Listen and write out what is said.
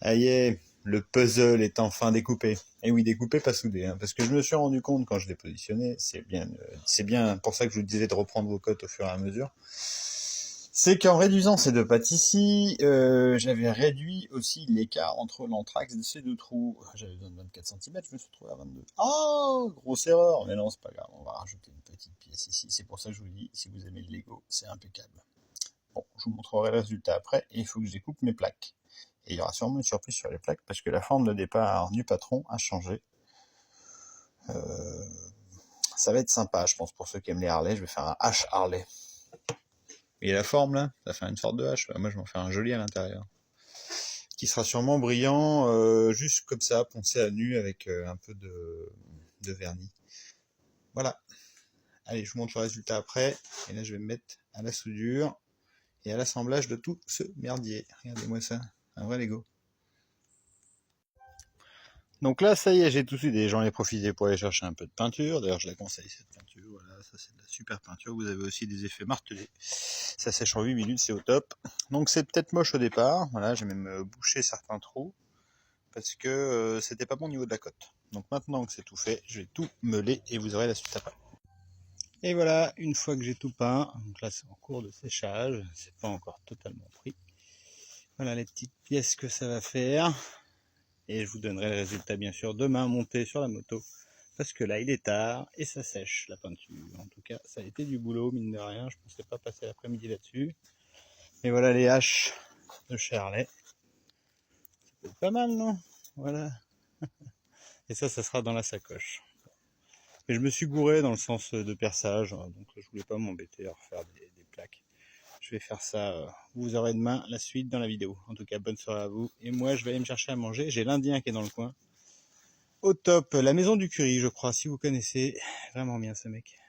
Ça y est, le puzzle est enfin découpé. Et oui, découpé, pas soudé, hein, parce que je me suis rendu compte quand je l'ai positionné, c'est bien pour ça que je vous disais de reprendre vos cotes au fur et à mesure. C'est qu'en réduisant ces deux pattes ici, j'avais réduit aussi l'écart entre l'anthrax de ces deux trous. J'avais besoin de 24 centimètres, je me suis trouvé à 22. Oh, grosse erreur, mais non, c'est pas grave, on va rajouter une petite pièce ici. C'est pour ça que je vous dis, si vous aimez le Lego, c'est impeccable. Bon, je vous montrerai le résultat après, et il faut que je découpe mes plaques. Et il y aura sûrement une surprise sur les plaques, parce que la forme de départ du patron a changé. Ça va être sympa, je pense, pour ceux qui aiment les Harley. Je vais faire un H Harley. Et la forme, là, ça fait une sorte de H. Moi, je vais en faire un joli à l'intérieur. Qui sera sûrement brillant, juste comme ça, poncé à nu, avec un peu de vernis. Voilà. Allez, je vous montre le résultat après. Et là, je vais me mettre à la soudure et à l'assemblage de tout ce merdier. Regardez-moi ça, un vrai Lego. Donc là, ça y est, j'ai tout soudé. J'en ai profité pour aller chercher un peu de peinture. D'ailleurs, je la conseille, cette peinture. Voilà, ça c'est de la super peinture. Vous avez aussi des effets martelés. Ça sèche en 8 minutes, c'est au top. Donc c'est peut-être moche au départ. Voilà, j'ai même bouché certains trous parce que c'était pas bon au niveau de la cote. Donc maintenant que c'est tout fait, je vais tout meuler et vous aurez la suite après. Et voilà, une fois que j'ai tout peint, donc là c'est en cours de séchage, c'est pas encore totalement pris. Voilà les petites pièces que ça va faire. Et je vous donnerai le résultat bien sûr demain monté sur la moto. Parce que là il est tard et ça sèche la peinture. En tout cas ça a été du boulot mine de rien, je ne pensais pas passer l'après-midi là-dessus. Et voilà les haches de chez Harley. Ça peut être pas mal non? Voilà. Et ça sera dans la sacoche. Et je me suis gouré dans le sens de perçage, donc je voulais pas m'embêter à refaire des plaques. Je vais faire ça, vous aurez demain la suite dans la vidéo. En tout cas bonne soirée à vous. Et moi je vais aller me chercher à manger, j'ai l'Indien qui est dans le coin. Au top, la maison du curry, je crois, si vous connaissez. Vraiment bien ce mec.